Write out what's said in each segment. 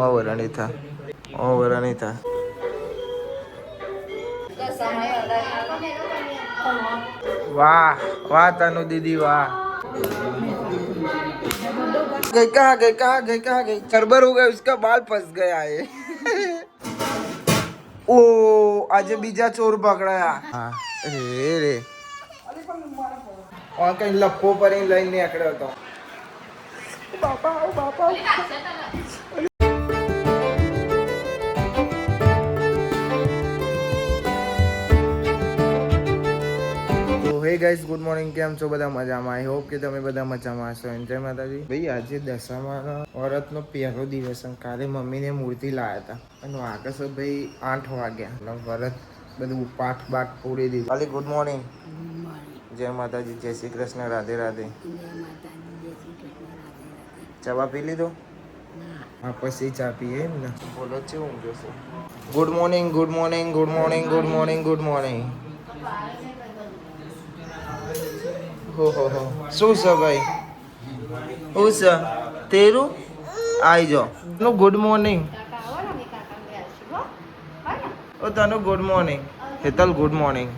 Over Anita, over Anita. वाह वाह तनु दीदी वाह. गई कहाँ गई कहाँ गई कहाँ गई. गड़बड़ हो गया, उसका बाल फंस गया है. ओ आज बीजा चोर पकड़ाया. हाँ रे रे और कहीं लप्पो पर ही लाइन नहीं आकड़े होता. बापा ओ बापा. હે ગાઈસ, ગુડ મોર્નિંગ. કેમ છો બધા? મજામાં? આઈ હોપ કે તમે બધા મજામાં હશો. જય માતાજી. ભાઈ આજે દશામાનો વ્રતનો પહેલો દિવસ. કાલે મમ્મીને મૂર્તિ લાવ્યા હતા અને વાગે છે ભાઈ 8 વાગ્યા. વ્રત બધું પાઠ બાઠ પૂરી દીધું. ખાલી ગુડ મોર્નિંગ. જય માતાજી, જય શ્રી કૃષ્ણ, રાધે રાધે. ચા પી લીધો? હા પછી ચા પીએ એમ ને. બોલો છે હું જોશે. Good morning, good morning, good morning, good morning, good morning. हो શું છે ભાઈ? શું છે તેરું? આવી જાઓ. નો ગુડ મોર્નિંગ. ઓ તનો good morning. Hetal good morning.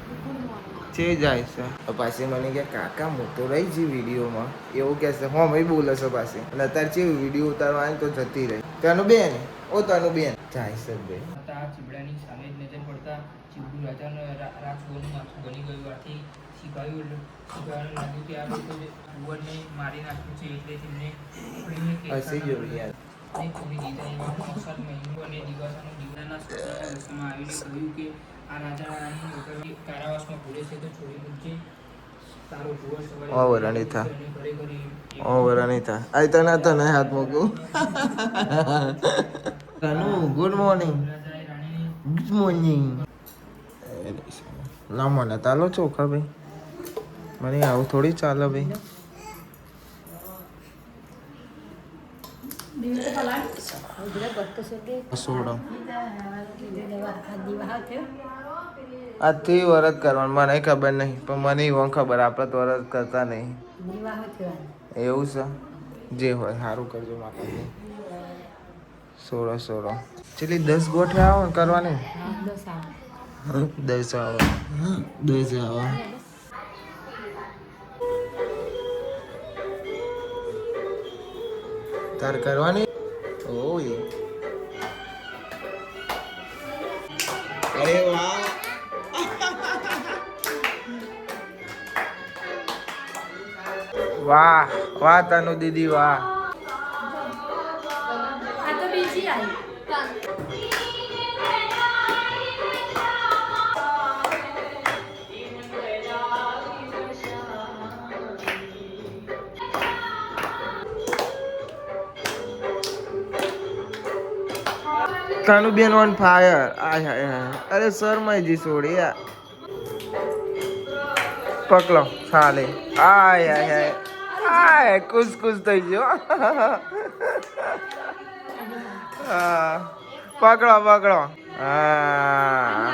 છે જાય છે પાછી મને કે કાકા હું તો રહી જી વિડીયોમાં એવું કહે છે. હા ભાઈ બોલે છે પાછી. અને અત્યારે છે વિડીયો ઉતારવા આવે તો જતી રહી. તનું બેન, ઓ તનું બેન જાય છે ભાઈ. ચીબડાની સામે જ નજર પડતા ચીબડું રાજાને રાજગોનું માથું બની ગયું. આથી શિપાઈઓને લાગ્યું કે આ લોકો ભુવનને મારી નાખ્યું છે, એટલે તેમને હસી ગયો યાર. છોડી દીધા. એવા 9 મહિનો અને દિવાસાનો દીવડાના સ્વપ્નમાં દશામાં આવીને કહ્યું કે આ રાજા રાણીની નોકરી કારાવાસમાં ભૂલે છે તો છોડી મૂકજે. તારો ભુવન સવારે ઓવર અનિતા, ઓવર અનિતા. આઈ તને તને હાથ મૂકું. તનુ ગુડ મોર્નિંગ, ગુડ મોર્નિંગ. ના મને તાલો ચોખા ભાઈ, મને આવું થોડી ચાલે ભાઈ. સોડો આજથી વરત કરવાનું મને ખબર નહીં, પણ મને એવું ખબર આપણે તો વરત કરતા નહીં. એવું છે? જે હોય સારું કરજો માતાજી. સોળો સોળો ચેટલી 10 ગોઠે આવો ને કરવાની. 10 આવો, 10 આવો. તાર કરવાની. ઓય અરે વાહ. વાહ વાહ તનુ દીદી વાહ. આ તો બીજી આવી. કાનુ બેન ઓન ફાયર. આય હાય હાય. અરે શર્માજી છોડી યાર. પકડો ચાલે. આય હાય હાય. આય કુસ કુસ થઈ ગયો. હા પકડો પકડો. હા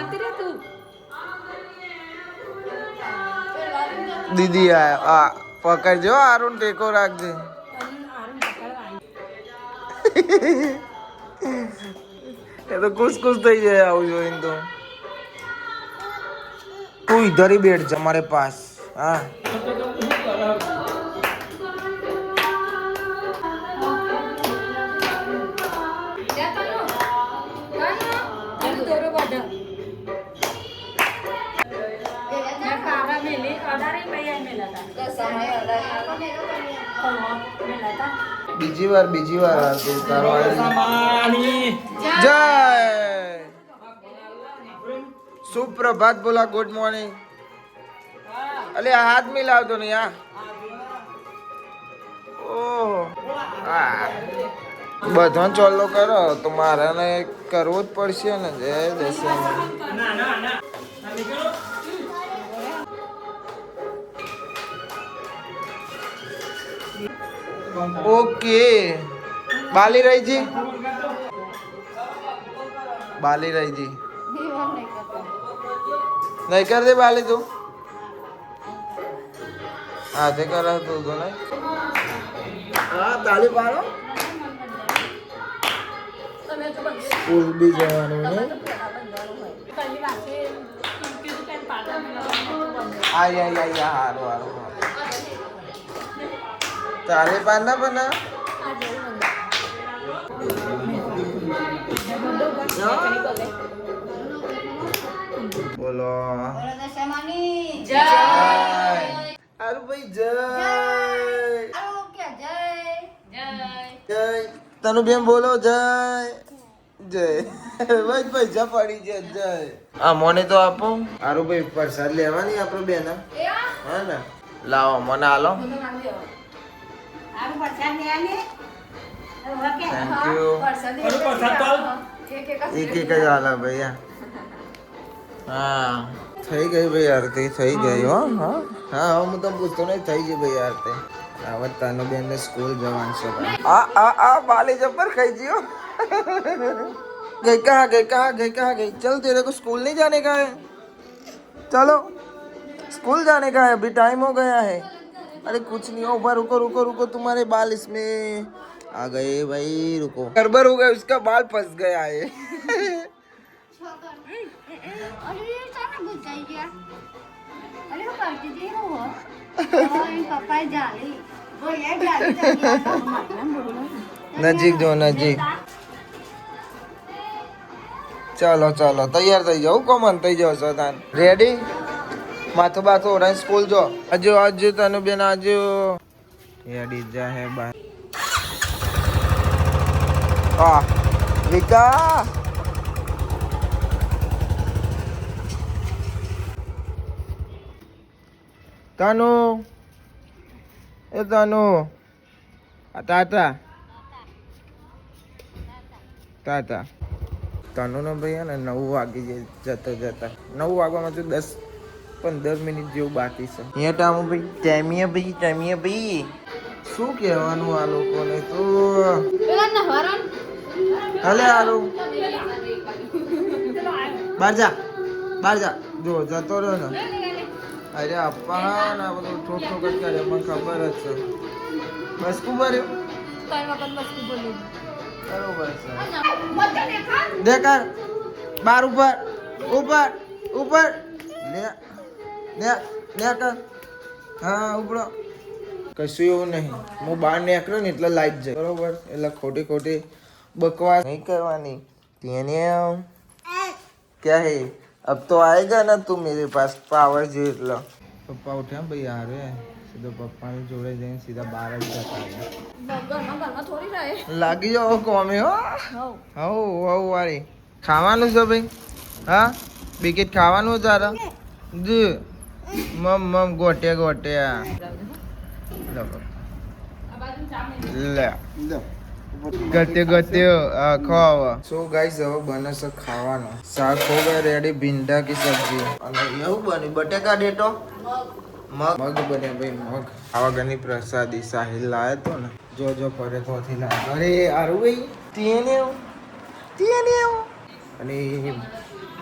દીદી આ પકડજો. આરુણ ટેકો રાખજે. એ તો ખુશ ખુશ થઈ જાય આવું જોઈને તો. તું इधर ही बैठ जा हमारे पास. हाँ બીજી વાર તારો જય સુપ્રભાત બોલા. Good morning. અલે હાથ મિલાવતો નહીં. આ ઓહો બધો ચોલ્લો કરો તો મારે ને કરવો જ પડશે ને. જય દશમ. ઓકે બાલી રહીજી, બાલી રહીજી. नहीं कर दे बाली तू. हाथे करा तू तो नहीं. हाँ ताली पारो. સ્કૂલ બી જવાનું ને આય હારું તારે પાના બના બોલો જય હારું ભાઈ જય જય તનુ બેન બોલો જય જય ભાઈ પૈસા પડી છે જય આ મને તો આપો હારું ભાઈ પ્રસાદ લેવાની આપણો બેન હા ને લાવો મને આલો થેન્ક યુ એક જ આલા ભૈયા હા થઈ ગઈ ભાઈ આરતી થઈ ગઈ હો હા હા હું તો પૂછતો નહીં થઈ ગઈ ભાઈ આરતી આવત તાનો બેન ને સ્કૂલ જવાનું છે આ બાલી જબ્બર ખાઈ जियो गई चल तेरे को स्कूल नहीं जाने का है चलो स्कूल जाने का है अभी टाइम हो गया है अरे कुछ नहीं हो ऊपर रुको तुम्हारे बाल इसमें आ गए भाई रुको गड़बड़ हो गया उसका बाल फंस गया है नजीक जो नजीक चलो तैयार થઈ જાઓ કોમન થઈ જાઓ સદાન રેડી માથું બાથું ઓરાઈ સ્કૂલ જો આજુ તને બેન આજુ રેડી જા હે બા આ વિકા તનુ એ તનુ તાતા તનુ નો ભાઈ ને 9 વાગી જતા 9 વાગવામાં તો 10-15 મિનિટ જેવું બાકી છે અહીંયા ટામું ભાઈ ટામીએ ભાઈ શું કહેવાનું આ લોકોને તો હાલે હાલો બહાર જા જો જતો રહ્યો ને અરે આપા ના બધું ઠોક જ કરે મને ખબર જ છે બસ કુબર્યો બરોબર છે દેખાર બાર ઉપર લે કર હા ઉપડો કશું એવું નહીં હું બહાર નીકળ્યો ને એટલે લાઈટ જાય બરોબર એટલે ખોટી બકવાસ નહીં કરવાની તેને क्या है अब तो आएगा ना तू मेरे पास पावर जो એટલો પપ્પા ઉઠ્યા ભાઈ હારે સીધો પપ્પાની જોડે જઈને સીધા બહાર જ જતા લાગી જાઓ કોમે હો હવ વારી ખાવાનું છે ભાઈ હા બિકેટ ખાવાનું તારા જ મમ ગોટે લે ગતે ખાવા સો ગાઈસ હવે બને છે ખાવાનું શાક હો ગયા રેડી ભીંડા કી સબ્જી અને એવું બની બટેકા ડેટો મગ બને ભાઈ મગ આવા ઘરની પ્રસાદી સાહિલ લાયો તો ને જો ફરે તોથી લાયો અરે આરું ભાઈ તેને અને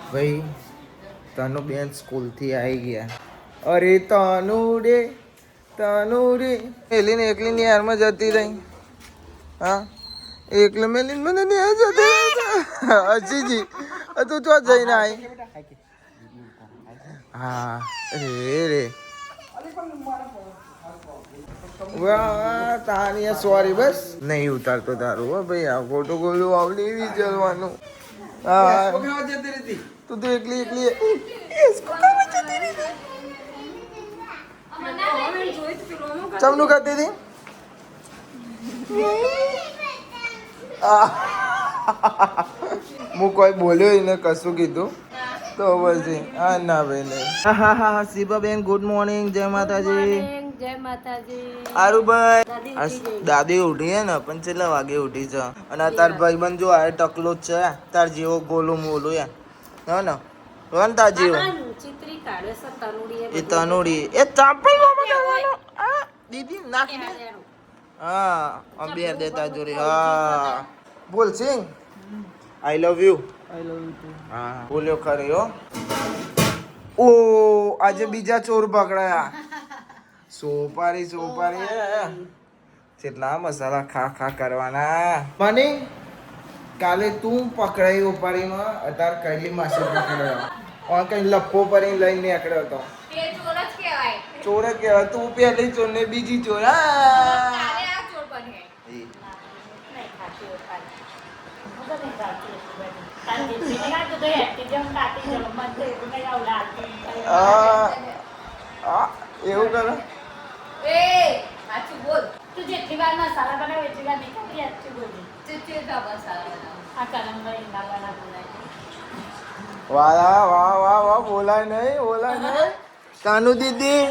ભાઈ તનુ બેન સ્કૂલ થી આવી ગયા અરે તનુ રે એકલીની યારમાં જતી રહી હા એકલે મેલીન મને નહીં જતી હજીજી તું તો જઈને આવી હા રે વાહ તારી સોરી બસ નહીં ઉતારતો તારું હો ભાઈ આ ફોટો ગોલું આવડી વિચારવાનું હા તું તો એકલી ચમનું કરતી હતી હું કોઈ બોલ્યો એને કશું કીધું તો પછી હા ના ભાઈ નહીં હા શિબા બેન ગુડ મોર્નિંગ જય માતાજી આરુભાઈ દાદી ઉઠી હે ને પણ છેલ્લા વાગે ઉઠી છે અને તાર ભાઈબંધ જો આ ટકલો જ છે તાર જેવો ગોલું મોલું હે ને રોન તાર જેવો એ તનુડી એ ચાપડી દીદી નાખી દે હા બે દેતા જોડે હા બોલ સિંગ આઈ લવ યુ હા બોલ્યો ખરી હો ઓ આજે બીજા ચોર પકડાયા સોપારી કેટલા મસાલા ખા કરવાના મની કાલે તું પકડાઈ ઉપાડીમાં અત્યારે કૈલી માસી પકડાયો और કઈ લપ્પો પરી લઈને નીકળ્યો હતો તે ચોર જ કહેવાય. ચોર જ કહેવાય તું પહેલી ચોર ને બીજી ચોર આ કાલે આ ચોર બને. નહીં ખાતી હોય ખાલી. મજા નહીં ખાતી એટલી બધી. તારી જેટલી ના તો તો હેઠી જેમ કાઢી જવું. મને તો એવું નહીં આવડતું. એવું કરે એ સાચું બોલ. તું જેટલી વાર મસાલા બનાવે એટલી વાર નહીં ખાતી, સાચું બોલજે. ચીચી કા મસાલા બનાવો. આ કરમભાઈ નાવાના બોલાય. વાહ વાહ વાહ વાહ બોલાય નહીં કાનુ દીદી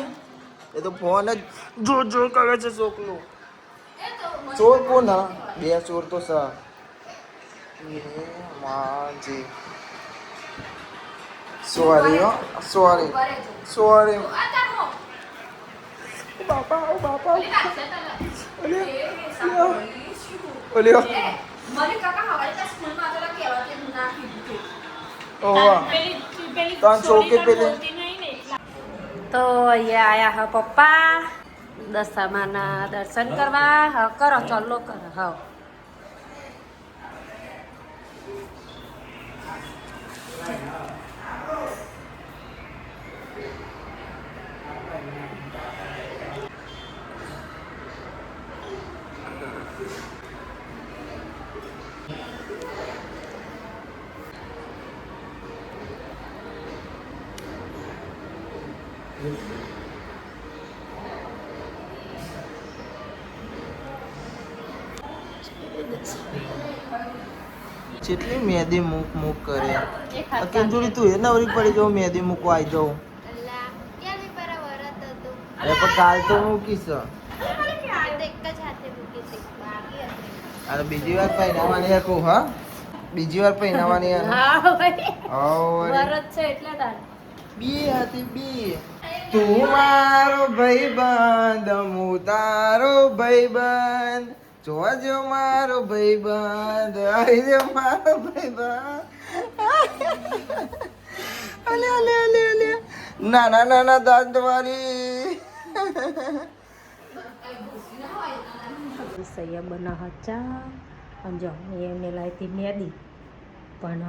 એ તો ફોન જ જોર જોર કરે છે છોકલું એ તો ચોર કોણ હા બે ચોર તો સર માજી સોરી હો સોરી કરે જો. સોરી આ તારો. બાપા ઓ બાપા ઓલી કાશે તને. એ સાંભળી શું? ઓલ્યો એ મને કાકા હવારે તો સ્કૂલમાં તો કહેવા કે ના કીધું તું. ઓવા પેલી તાન ચોકે પેલી બોલતી નહીં ને એટલા. તો અહીંયા આયા હા પપ્પા દશામાના દર્શન કરવા. હા કરો ચાલો કરો. હા જેટલી મહેંદી મૂક કરે અત્યારે જોડી તું એ નવરી પડી જાઉં મહેંદી મૂકવા આવી જાઉં અલ્લા ક્યારે પરા વરત હતું એ પણ કાલ તો મૂકીશ આ તો એક જ હાથે મૂકી છે બાકી હતી અને બીજી વાર પહેરાવાની કહું હા બીજી વાર પહેરાવાની હા ભાઈ ઓ વરત છે એટલે તાર બી હતી બી તું મારો ભાઈબંધ હું તારો ભાઈબંધ જોજો મારો ભાઈબંધ આવી રે મારો ભાઈબંધ અલે અલે અલે અલે નાના નાના દાંત વાળી સૈયા બના ચા અને જો એ મેલાઈ હતી મેદી પણ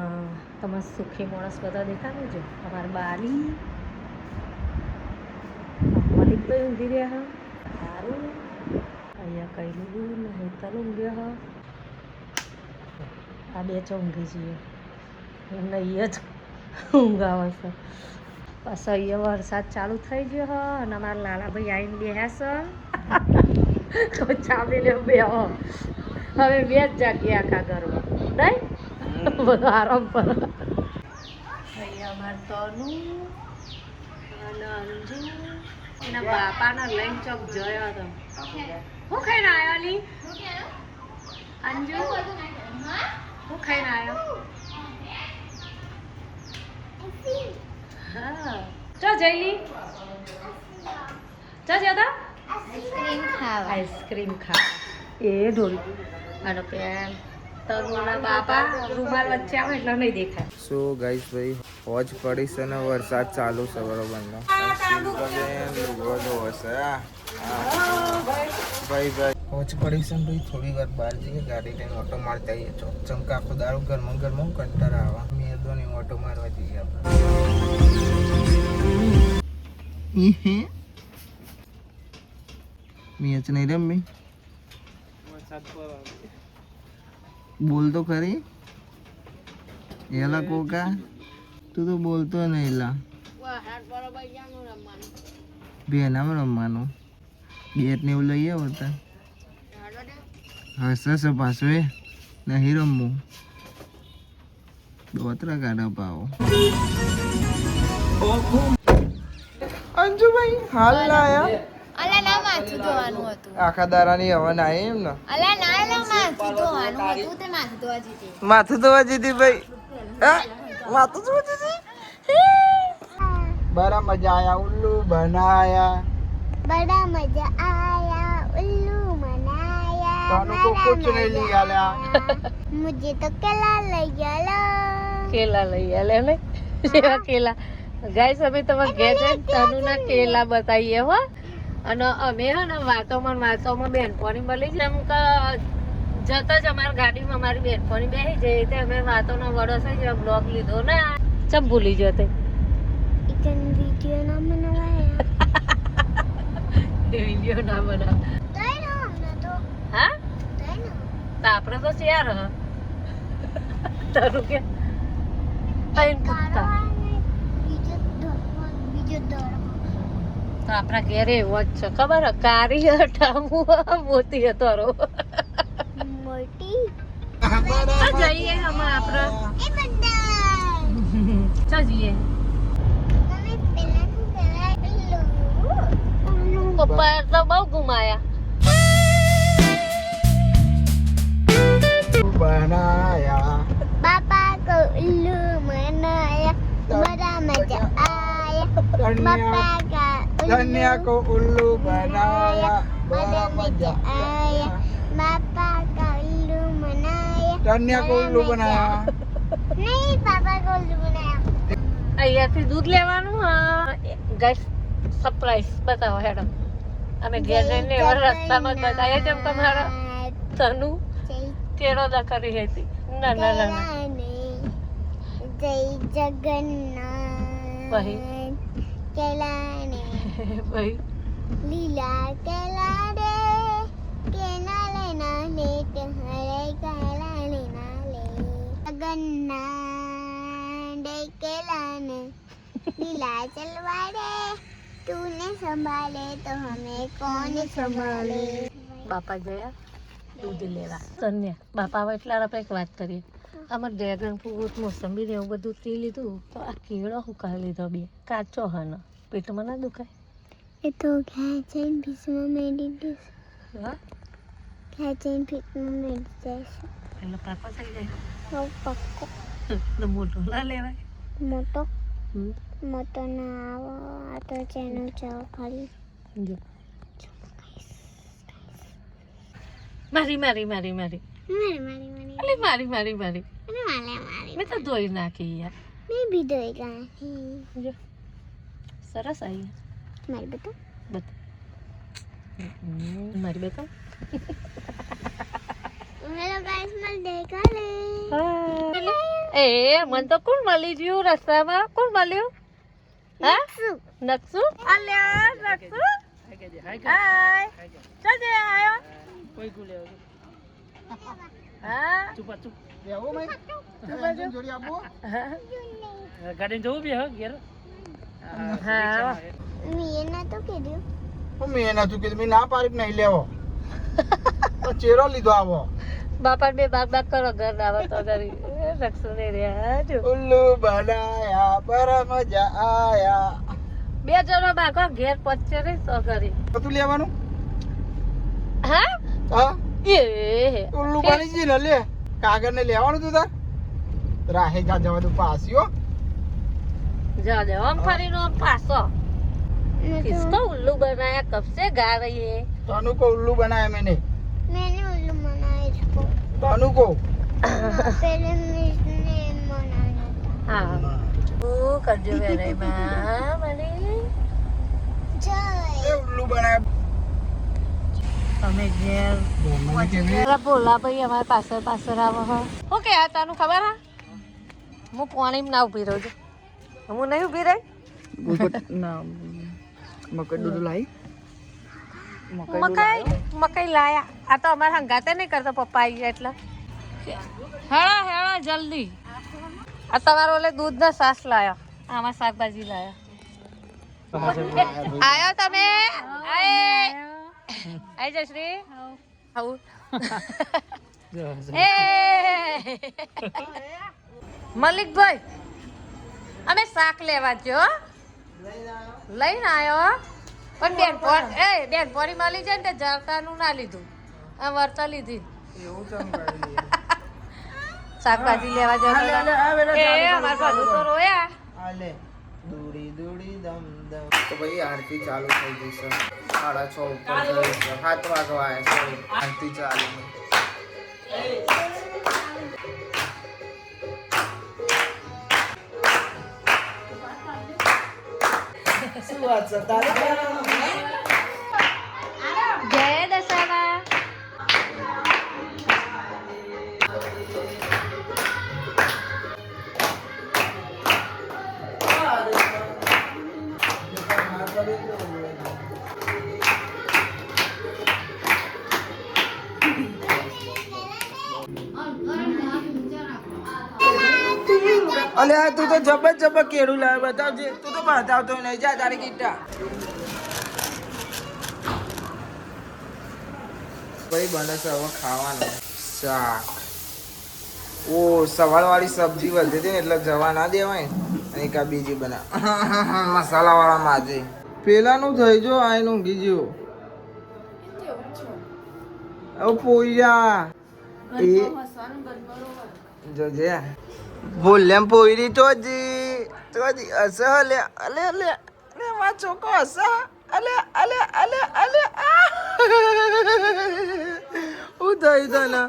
તમારે સુખી માણસ બધા દેખાડે જો અમારા બાલી મલિકભાઈ ઊંઘી રહ્યા હા સારું અહીંયા કઈ લીધું ને હેતર ઊંઘ્યો હા આ બે ઊંઘી છીએ નહીં જ ઊંઘ આવે છે પાછો અહીંયા વરસાદ ચાલુ થઈ ગયો હ અને અમારા લાલાભાઈ આવીને બેહ્યા છે તો ચાવીને બે હવે બે જ જાગીએ આખા ઘરમાં નહીં બધો આરામ પર અહીંયા અમારે તનું અને અંજુ એના બાપાના લઈને ચોક જોયો હતો હું ખાઈને આવ્યો અલી અંજુ હું ખાઈને આવ્યો હા ચો જઈલી ચો જ્યાદા આઈસ્ક્રીમ ખાવા આઈસ્ક્રીમ ખા એ ઢોળી અને પેન તરુના બાપા રૂમાલ વચ્ચે આવે એટલે નહીં દેખાય સો ગાઈસ ભાઈ હોજ પડી છે ને વરસાદ ચાલુ છે બરોબરનો ભાઈ હોજ પડી છે ને ભાઈ થોડી વાર બહાર જઈએ ગાડી લઈને ઓટો મારતા આવીએ ચમકા આખો દારૂ ગરમા ગરમા કંટાળા આવા મેદોની ઓટો મારવા જઈએ આપણે મેચ નહીં રમી બોલ તો ખરી એલા કોકા તું તો બોલતો નહીં લા બેનામાં રમવાનું બેટ ને એવું લઈ આવો તા હશે પાછું એ નહીં રમવું દોતરા કાઢા પાવો અંજુભાઈ હાલ લાયા અલા ના માથું ધોવાનું હતું આખા દારાની હવન આવી એમ ને અલા ના ના માથું ધોવાનું હતું તે માથું ધોવા જીતી માથું ધોવા જીધી ભાઈ માથું ધોવા જીધી બરા મજા આયા ઉલ્લू બનાયા બડા મજા આયા ઉલ્લू મનાયા તાનો કો કુછ નહીં લઈ આલ્યા મુझे तो केला લઈ ગયો કેલા લઈ આલે ને જેવા કેલા ગાઈસ અમે તમારે ઘેર જઈને તનુના કેલા બતાવીએ હો અને અમે હે ને વાતોમાં બેનપણી મળી છે એમ કે જતા જ અમારી ગાડીમાં મારી બેનપણી બેસી જઈ તે અમે વાતોનો વડો છે જે બ્લોગ લીધો ને ચમ ભૂલી ગયો તે ઇકન વિડિયો ના બનાવાય વિડીયો ના બનાવ તઈ ના અમને તો હા તઈ ના તો આપણે તો શેર હ તારું કે તૈન પૂછતા બીજો દોર તો આપણા ઘેરે એવો જ છે ખબર હે કારી હટાવું મોતી હતો રો મોટી તો જઈએ અમે આપણે એ બધા ચો જઈએ તમે પેલા શું કરાય લો પપ્પા તો બહુ ઘુમાયા બનાયા पापा को उल्लू बनाया बड़ा मजा आया पापा का धनिया को उल्लू बनाया बड़ा मजा आया पापा का उल्लू बनाया धनिया को उल्लू बनाया नहीं पापा को उल्लू बनाया અહીંયાથી દૂધ લેવાનું ગાઈસ સરપ્રાઈઝ બતાવો હેડમ અમે ઘેર જઈને એવા રસ્તામાં જ બતાવીએ જેમ તમારા તનુ કેળો દા કરી હતી ના ના ના ના जय जगन्नाथ वही। केलाने ભાઈ लीला केला रे केना लेना लेट हरे केला लेना ले जगन्नाथ दे केलाने लीला चलवा रे तूने संभाले तो हमें कौन संभाले બાપા ગયા દૂધ લેવા તન્યા બાપા આવે એટલે આપણે એક વાત કરીએ અમારે ડ્રેગન ફ્રૂટ મોસંબી ને એવું બધું પી લીધું તો આ કેળો હુકાઈ લીધો બે કાચો હનો પેટમાં ના દુખાય ये तो कैचन फिश में मेडिटेशन હા कैचन फिश में मेडिटेशन એટલે પાપા થઈ જાય वो पक्को તો મોટો ના લેવાય मोटो હમ. मोटो ना आवो आ तो चैनल चाओ खाली જો મારી મારી મારી મારી मारी मारी मारी અલી મારી મારી મારી अरे माले मारी મેં તો ધોઈ નાખી યાર मैं भी दोएगा જો સરસ આવી मारी बता બતા મારી બતા हेलो गाइस मैं देखा ले એ મન તો કોણ મળી ગયું રસ્તામાં કોણ મળ્યું હા નકસુ અલ્યા નકસુ હાય ચાલે આયો કોઈ કુ લેવો હા ચૂપા ચૂપ લેવો મેં જોડી આપો ગાડી જવું બી હા ઘેર હા मैं ना तो कह दियो મેં એના ચૂકી મેં ના પાડી નહીં લેવો તો ચેરો લીધો આવો બાપા બે બાગ બાગ કરો ઘર આવો તો કરી નકસુ ને રહ્યા જો ઉલ્લુ બનાયા પર મજા આયા બે જણો બાગો ઘેર પહોંચે રે તો કરી બધું લેવાનું હા હા એ ઉલ્લુ બની જી ને લે કાગળ ને લેવાનું તું તાર રાહે જા જવા તું પાસ્યો જા દે આમ ફરીનો આમ પાછો मैं किसको उल्लू बनाया कब से गा रही है तनु को उल्लू बनाया मैंने मैंने उल्लू बनाया इसको तनु को पहले मैंने बनाया था हाँ वो कर जो मेरे माँ मनी जय ये उल्लू बनाया અમે ઘેર બોલા ભાઈ અમારા પાછળ પાછળ આવો હા હું કે આ તાનું ખબર હા હું પાણીમાં ના ઊભી રહું છું હું નહીં ઊભી રહી ના મકઈ દૂધ લાઈ મકાઈ લાયા આ તો અમારે હંગાતે નહીં કરતો પપ્પા આવી ગયા એટલે હેળો હેળો જલ્દી આ તમારો ઓલે દૂધનો સાસ લાયો આમાં શાકભાજી લાયા આયો તમે આઈ જયશ્રી આવું એ મલિકભાઈ અમે શાક લેવા જો લઈને આવ્યો પણ બેનપોરી મળી જાય ને તે જરતાનું ના લીધું આ વર્તા લીધી એવું ચમ કરી શાકભાજી લેવા જતો અમાર બધું તો રોયા આ લે દૂડી દૂડી દમ દમ તો ભાઈ આરતી ચાલુ થઈ ગઈ છે 6:30 ઉપર થઈ છે 7 વાગવા આવ્યા છે આરતી ચાલુ શું વાત છે તારે જય દશામાં અલે આ તું તો જબર કેળું લાવે બતાવજે. તું તો બતાવતો નહીં. જા તારી કીટા ભાઈ બને છે હવે ખાવાનું શાક. ઓ સવાળવાળી સબ્જી વધી હતી ને એટલે જવા ના દેવાય અને કા બીજી બના મસાલાવાળા માજે પેલાનું થઈ જો આઈને ઊંઘી ગયો. હવે પોયા એ જોજે બોલ્યા પોયરી તો જી હસ લે અલે અલે અલે માં ચોકો હસ અલે અલે અલે અલે હું થઈ તને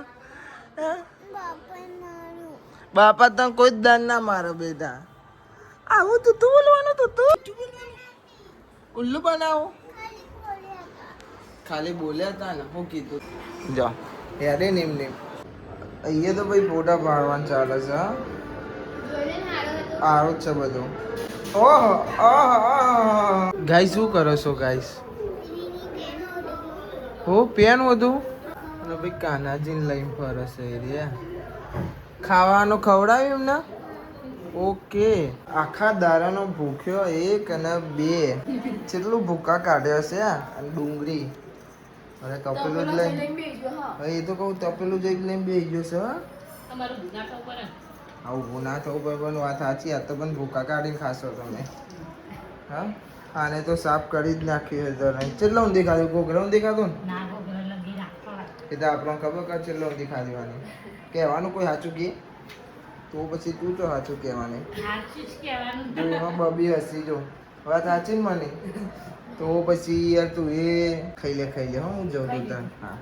બાપા તને કોઈ જ દાન ના મારો બેટા. આવું તું બોલવાનું તું ઉલ્લુ બનાવો ખાલી બોલ્યા હતા ને હું કીધું જા યાર નીમ અહીંયા તો ભાઈ ફોટા પાડવાનું ચાલે છે. હા સારું જ છે બધું. ઓહો ગાઈસ શું કરો છો ગાઈસ? હો પેન વધુ અને ભાઈ કાનાજીને લઈને ફરે છે એરિયા. ખાવાનું ખવડાવ્યું એમને? ઓકે. આખા દારાનો ભૂખ્યો 1 અને 2 કેટલું ભૂકા કાઢ્યો છે. અને ડુંગળી અને તપેલું જ લઈને એ તો કહું તપેલું જઈ લઈને બેસી ગયો છે. આવું ગુના થવું પડે પણ વાત સાચી. આ તો પણ ભૂકા કાઢીને ખાશો તમે. હા આને તો સાફ કરી જ નાખ્યું છે. કેટલો ઊંધી ખાધું? ઘોઘરા ઊંધી ખાધું ને એ તો આપણને ખબર કે કેટલો ઊંધી ખાધીવાની. કહેવાનું કોઈ સાચું કે તો પછી તું તો સાચું કહેવાની. એમાં બબી હસી જો વાત સાચી ને મને તો પછી યાર તું એ ખાઈ લે હો. હું જઉં છું તને. હા